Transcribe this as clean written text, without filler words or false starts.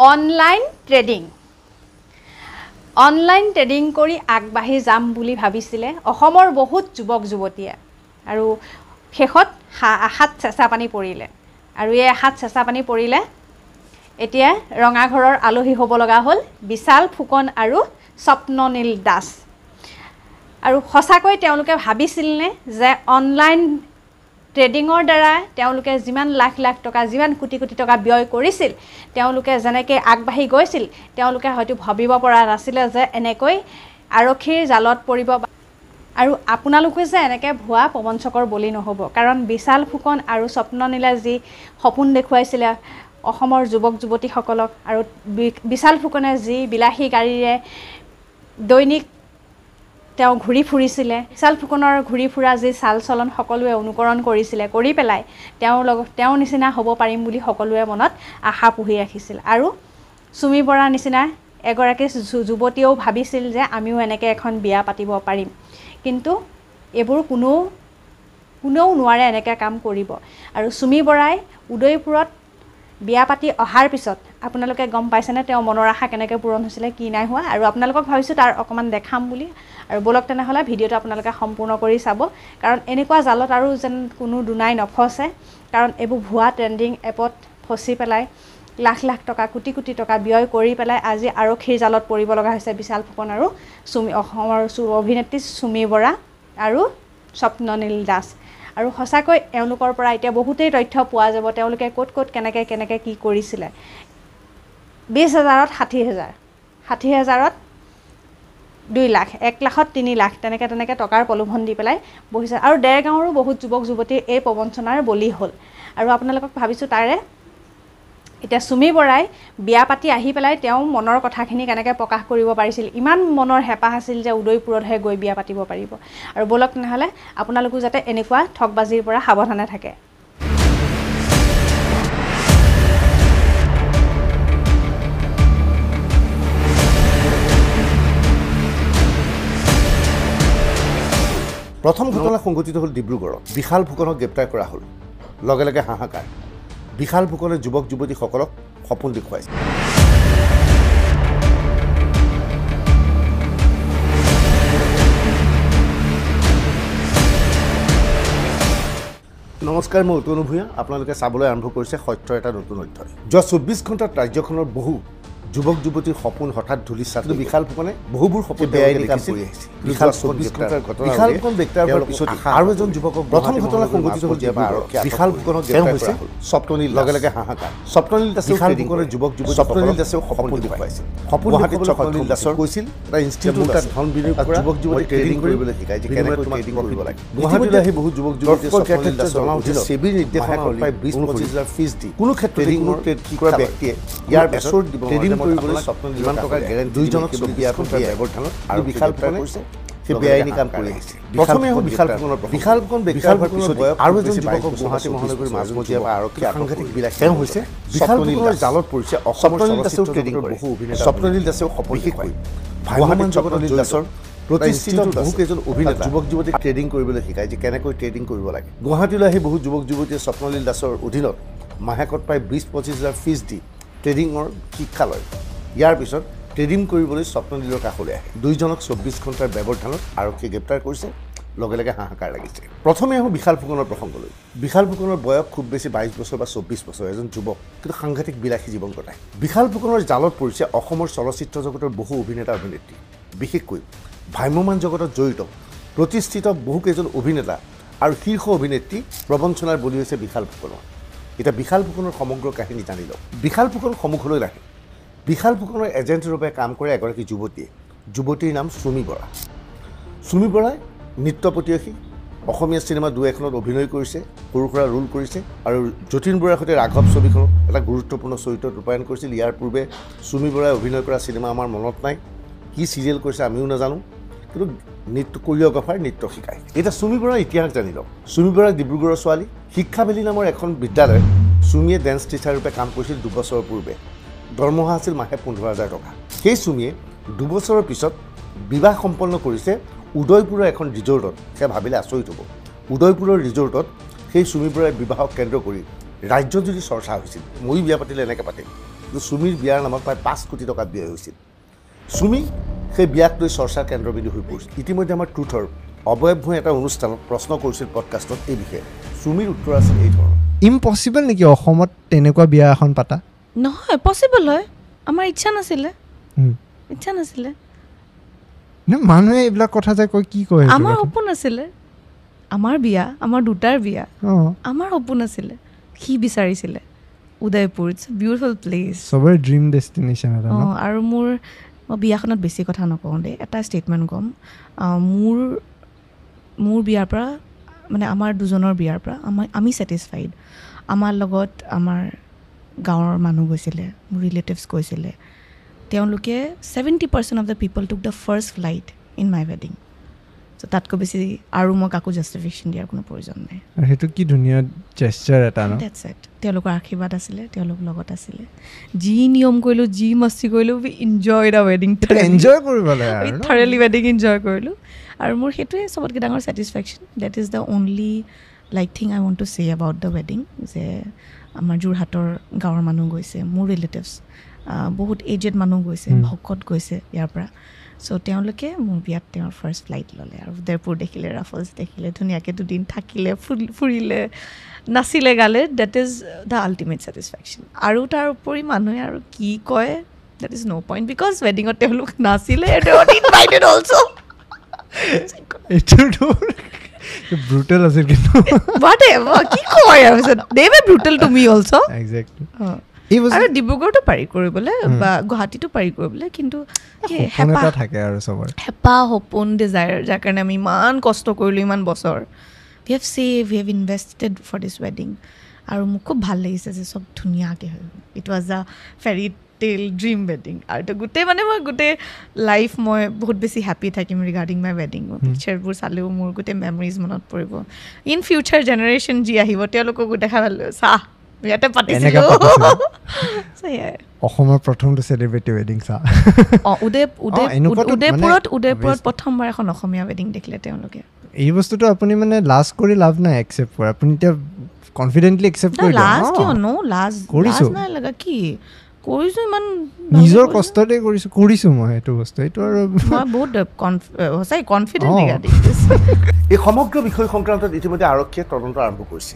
online trading কৰি আগবাঢ়ি যাম বুলি ভাবিছিলে অসমৰ বহুত যুৱক যুৱতীয়ে আৰু শেষত আশাত চেঁচা পানী পৰিলে আৰু এই আশাত চেঁচা পানী পৰিলে এতিয়া ৰঙাঘৰৰ আলহী হ'ব লগা হ'ল বিশাল ফুকন আৰু স্বপ্ননীল দাস আৰু সঁচাকৈ তেওঁলোকে ভাবিছিলনে যে অনলাইন ট্ৰেডিঙৰ দ্বাৰা তেওঁলোকে যিমান লাখ লাখ টকা যিমান কোটি কোটি টকা ব্যয় কৰিছিল তেওঁলোকে যেনেকৈ আগবাঢ়ি গৈছিল তেওঁলোকে হয়তো ভাবিব পৰা নাছিলে যে এনেকৈ আৰক্ষীৰ জালত পৰিব আৰু আপোনালোকে যে এনেকৈ ভুৱা প্ৰবঞ্চকৰ বলি নহ'ব কাৰণ বিশাল ফুকন আৰু স্বপ্ননীলে যি সপোন দেখুৱাইছিলে অসমৰ যুৱক যুৱতীসকলক আৰু বিশাল ফুকনে যি বিলাসী গাড়ীৰে দৈনিক তেওঁ ঘূৰি ফুৰিছিলে বিশাল ফুকনৰ ঘূৰি ফুৰা যি চাল চলন সকলোৱে অনুকৰণ কৰিছিলে কৰি পেলাই তেওঁৰ নিচিনা হ'ব পাৰিম বুলি সকলোৱে মনত আশা পুহি ৰাখিছিল আৰু চুমি বৰাৰ নিচিনা এগৰাকী যুৱতীয়েও ভাবিছিল যে আমিও এনেকৈ এখন বিয়া পাতিব পাৰিম কিন্তু এইবোৰ কোনেও নোৱাৰে এনেকৈ কাম কৰিব আৰু চুমি বৰাই উদয়পুৰত বিয়া পাতি অহাৰ পিছত আপোনালোকে গম পাইছেনে তেওঁ মনৰ আশা কেনেকৈ পূৰণ হৈছিলে কি নাই হোৱা আৰু আপোনালোকক ভাবিছোঁ তাৰ অকণমান দেখাম বুলি আৰু বলক তেনেহ'লে ভিডিঅ'টো আপোনালোকে সম্পূৰ্ণ কৰি চাব কাৰণ এনেকুৱা জালত আৰু যেন কোনো দুনাই নফচে কাৰণ এইবোৰ ভুৱা ট্ৰেণ্ডিং এপত ফচি পেলাই লাখ লাখ টকা কোটি কোটি টকা ব্যয় কৰি পেলাই আজি আৰক্ষীৰ জালত পৰিব লগা হৈছে বিশাল ফুকন আৰু অসমৰ অভিনেত্ৰী চুমি বৰা আৰু স্বপ্ননীল দাস আৰু সঁচাকৈ এওঁলোকৰ পৰা এতিয়া বহুতেই তথ্য পোৱা যাব তেওঁলোকে ক'ত কেনেকৈ কি কৰিছিলে 20,000ত 60,000 60,000ত 2 লাখ 1 লাখত 3 লাখ তেনেকৈ টকাৰ প্ৰলোভন দি পেলাই বহিছে আৰু ডেৰগাঁৱৰো বহুত যুৱক যুৱতী এই প্ৰবঞ্চনাৰ বলি হ'ল আৰু আপোনালোকক ভাবিছোঁ তাৰে এতিয়া চুমি বৰাই বিয়া পাতি আহি পেলাই তেওঁ মনৰ কথাখিনি কেনেকৈ প্ৰকাশ কৰিব পাৰিছিল ইমান মনৰ হেঁপাহ আছিল যে উদয়পুৰতহে গৈ বিয়া পাতিব পাৰিব আৰু বলক নহ'লে আপোনালোকো যাতে এনেকুৱা ঠগবাজিৰ পৰা সাৱধানে থাকে প্ৰথম ঘটনা সংঘটিত হ'ল ডিব্ৰুগড়ত বিশাল ফুকনক গ্ৰেপ্তাৰ কৰা হ'ল লগে লগে হাহাকাৰ বিশাল ফুকনে যুৱক যুৱতীসকলক সপোন দেখুৱাইছে নমস্কাৰ মই উত্তন ভূঞা আপোনালোকে চাবলৈ আৰম্ভ কৰিছে সত্যৰ এটা নতুন অধ্যায় যোৱা 24 ঘণ্টাত ৰাজ্যখনৰ বহু যুৱক যুৱতীৰ সপোন হঠাৎ ধূলিসাৎ বিশাল ফুকনে বহুবোৰ সপোন বেআইনী কাম কৰি আহিছিল বিশাল 24 ঘণ্টাৰ ঘটনা বিশাল ফুকন গ্ৰেপ্তাৰ হোৱাৰ পিছত আৰু এজন যুৱকক প্ৰথম ঘটনা সংঘটিত হ'ল যে বিশাল ফুকনক গ্ৰেপ্তাৰ কৰা হ'ল স্বপ্ননীল লগে লগে হাহাকাৰ স্বপ্ননীল দাসে বিশাল ফুকনৰ যুৱক যুৱতী স্বপ্ননীল দাসেও সপোন দেখুৱাইছিল সপোন গুৱাহাটীত স্বপ্ননীল দাসৰ কৈছিল এটা ইনষ্টিটিউটত ধন বিনিয়োগ কৰা যুৱক যুৱতী ট্ৰেডিং কৰিবলৈ শিকায় যে কেনেকৈ ট্ৰেডিং কৰিব লাগে গুৱাহাটীলৈ আহি বহু যুৱক যুৱতীয়ে স্বপ্ননীল দাসৰ জনাইছিল সেবিৰ নিৰ্দেশনা প্ৰায় 20-25,000 ফিজ দি কোনো ক্ষেত্ৰত ট্ৰেডিঙৰ ট্ৰেড কৰা ব্যক্তিয়ে ইয়াৰ বেছৰ দিব ট্ৰেডিং কৰিবলৈ স্বপ্ননীল ইমান টকা গ্যাৰেণ্টি দুইজনক বিয়া ঘণ্টাৰ ব্যৱধানত আৰু বিশাল ফুকনে সে বেআইনী কাম কৰি আহিছিল প্ৰথমে হ'ল বিশাল ফুকন গ্ৰেপ্তাৰ হোৱাৰ পিছত আৰু এজন যুৱকক গুৱাহাটী মহানগৰীৰ মাজমজিয়া বা আৰক্ষী সাংঘাতিক বিলাক তেওঁ হৈছে বিশাল ফুকনৰ জালত পৰিছে স্বপ্ননীল দাসেও ট্ৰেডিং বহু অভিনেতা স্বপ্ননীল দাসেও সপোন দেখুৱাই গুৱাহাটীত স্বপ্ননীল দাসৰ প্ৰতিষ্ঠিত বহুকেইজন অভিনেতা যুৱক যুৱতীক ট্ৰেডিং কৰিবলৈ শিকায় যে কেনেকৈ ট্ৰেডিং কৰিব লাগে গুৱাহাটীলৈ আহি বহু যুৱক যুৱতীয়ে স্বপ্ননীল দাসৰ অধীনত মাহেকত প্ৰায় 20-25,000 ফিজ দি ট্ৰেডিঙৰ শিক্ষা লয় ইয়াৰ পিছত ট্ৰেডিং কৰিবলৈ স্বপ্ননীলৰ কাষলৈ আহে দুইজনক 24 ঘণ্টাৰ ব্যৱধানত আৰক্ষীয়ে গ্ৰেপ্তাৰ কৰিছে লগে লগে হাহাকাৰ লাগিছে প্ৰথমে আহোঁ বিশাল ফুকনৰ প্ৰসংগলৈ বিশাল ফুকনৰ বয়স খুব বেছি 22 বছৰ বা 24 বছৰ এজন যুৱক কিন্তু সাংঘাতিক বিলাসী জীৱন কটায় বিশাল ফুকনৰ জালত পৰিছে অসমৰ চলচ্চিত্ৰ জগতৰ বহু অভিনেতা অভিনেত্ৰী বিশেষকৈ ভ্ৰাম্যমান জগতত জড়িত প্ৰতিষ্ঠিত বহুকেইজন অভিনেতা আৰু শীৰ্ষ অভিনেত্ৰী প্ৰবঞ্চনাৰ বলি হৈছে বিশাল ফুকনৰ এতিয়া বিশাল ফুকনৰ সমগ্ৰ কাহিনী জানি লওক বিশাল ফুকন সন্মুখলৈ নাহে বিশাল ফুকনৰ এজেণ্ট ৰূপে কাম কৰে এগৰাকী যুৱতীৰ নাম চুমি বৰা চুমি বৰাই নৃত্য প্ৰতিয়সী অসমীয়া চিনেমা 2-1খনত অভিনয় কৰিছে সৰু সুৰা ৰোল কৰিছে আৰু যতীন বৰাৰ সৈতে ৰাঘৱ ছবিখনত এটা গুৰুত্বপূৰ্ণ চৰিত্ৰত ৰূপায়ণ কৰিছিল ইয়াৰ পূৰ্বে চুমি বৰাই অভিনয় কৰা চিনেমা আমাৰ মনত নাই কি চিৰিয়েল কৰিছে আমিও নাজানো কিন্তু নৃত্য কোৰিঅ'গ্ৰাফাৰ নৃত্য শিকায় এতিয়া চুমি বৰাৰ ইতিহাস জানি লওক চুমি বৰা ডিব্ৰুগড়ৰ ছোৱালী শিক্ষাভেলী নামৰ এখন বিদ্যালয়ত চুমিয়ে ডেন্স টিচাৰ ৰূপে কাম কৰিছিল 2 বছৰৰ পূৰ্বে দৰমহা আছিল মাহে 15,000 টকা সেই চুমিয়ে 2 বছৰৰ পিছত বিবাহ সম্পন্ন কৰিছে উদয়পুৰৰ এখন ৰিজৰ্টত সে ভাবিলে আচৰিত হ'ব উদয়পুৰৰ ৰিজৰ্টত সেই চুমি বৰাই বিবাহক কেন্দ্ৰ কৰি ৰাজ্যজুৰি চৰ্চা হৈছিল মই বিয়া পাতিলে এনেকৈ পাতিম যে চুমিৰ বিয়াৰ নামত প্ৰায় 5 কোটি টকা ব্যয় হৈছিল চুমি সেই বিয়াক লৈ চৰ্চাৰ কেন্দ্ৰবিন্দু হৈ পৰিছিল ইতিমধ্যে আমাৰ ট্ৰুথৰ অবয়ব ভূঞাই এটা অনুষ্ঠানত প্ৰশ্ন কৰিছিল পডকাষ্টত এই বিষয়ে চুমিৰ উত্তৰ আছিল এই ধৰণৰ ইম্পচিবল নেকি অসমত তেনেকুৱা বিয়া এখন পাতা নহয় পচিবল হয় আমাৰ ইচ্ছা নাছিলে নে মানুহে এইবিলাক কথা যে কয় কি কয় আমাৰ সপোন আছিলে আমাৰ বিয়া আমাৰ দুটাৰ বিয়া আমাৰ সপোন আছিলে কি বিচাৰিছিলে উদয়পুৰ ইটছ বিউটিফুল প্লেচ সবৰে ড্ৰিম ডেষ্টিনেশ্যন এটা ন আৰু মই বিয়াখনত বেছি কথা নকওঁ দেই এটা ষ্টেটমেণ্ট ক'ম মোৰ বিয়াৰ পৰা মানে আমাৰ দুজনৰ বিয়াৰ পৰা আমি ছেটিছফাইড আমাৰ লগত আমাৰ গাঁৱৰ মানুহ গৈছিলে মোৰ ৰিলেটিভছ গৈছিলে তেওঁলোকে 70% of the people took the first flight in my ৱেডিং চ' তাতকৈ বেছি আৰু মই কাকো জাষ্টিফিকেশ্যন দিয়াৰ কোনো প্ৰয়োজন নাই আৰু সেইটো কি ধুনীয়া জেষ্টাৰ এটা ন ডেটছ ইট তেওঁলোকৰ আশীৰ্বাদ আছিলে তেওঁলোক লগত আছিলে যি নিয়ম কৰিলোঁ যি মস্তি কৰিলোঁ উই এনজয় দ্য ৱেডিং এনজয় কৰিব লাগে আৰু থৰলি ৱেডিং এনজয় কৰিলোঁ আৰু মোৰ সেইটোৱে চবতকৈ ডাঙৰ satisfaction that is the only like thing I want to say about the ৱেডিং যে আমাৰ যোৰহাটৰ গাঁৱৰ মানুহ গৈছে মোৰ ৰিলেটিভছ বহুত এজেড মানুহ গৈছে ভকত গৈছে ইয়াৰ পৰা চ' তেওঁলোকে মোৰ বিয়াত তেওঁৰ ফাৰ্ষ্ট ফ্লাইট ল'লে আৰু উদয়পুৰ দেখিলে ৰাফলছ দেখিলে ধুনীয়াকৈ দুদিন থাকিলে ফুৰিলে নাচিলে গালে that is the ultimate satisfaction আৰু তাৰ উপৰি মানুহে আৰু কি কয় that is no' point because ৱেডিঙত তেওঁলোক নাচিলে ইনভাইটেড অলছ' এইটোতো ব্ৰুটেল আছিল কিন্তু কি কয় আৰু they were brutal to me also' exactly আৰু ডিব্ৰুগড়তো পাৰি কৰিবলৈ বা গুৱাহাটীতো পাৰি কৰিবলৈ কিন্তু হেঁপাহ থাকে আৰু চবৰে হেঁপাহ সপোন ডিজায়াৰ যাৰ কাৰণে আমি ইমান কষ্ট কৰিলোঁ ইমান বছৰ we have save we have invested for this ৱেডিং আৰু মোক খুব ভাল লাগিছে যে চব ধুনীয়াকৈ হৈ গ'ল ইট ৱাজ আ ফেৰী টেল ড্ৰিম ৱেডিং আৰু গোটেই মানে মই গোটেই লাইফ মই বহুত বেছি হেপ্পী থাকিম ৰিগাৰ্ডিং মাই ৱেডিং পিকচাৰবোৰ চালেও মোৰ গোটেই মেমৰিজ মনত পৰিব ইন ফিউচাৰ জেনেৰেশ্যন যি আহিব তেওঁলোককো দেখা পালোঁ চাহ ইয়াতে পাতিছিলোঁ অসমৰ প্ৰথমটো চেলিব্ৰিটি ৱেডিং চা উদয়পুৰত প্ৰথমবাৰ এখন অসমীয়া ৱেডিং দেখিলে তেওঁলোকে এই বস্তুটো আপুনি মানে লাজ কৰি লাভ নাই একচেপ্ট কৰে আপুনি এতিয়া কনফিডেণ্টলি একচেপ্ট কৰি লাজ কিয় লাজ নাই লগা কি কৰিছোঁ ইমান নিজৰ কষ্টতে কৰিছোঁ মই এইটো বস্তু এইটো আৰু মই বহুত সঁচাই কনফিডেণ্ট এই সমগ্ৰ বিষয় সংক্ৰান্তত ইতিমধ্যে আৰক্ষীয়ে তদন্ত আৰম্ভ কৰিছে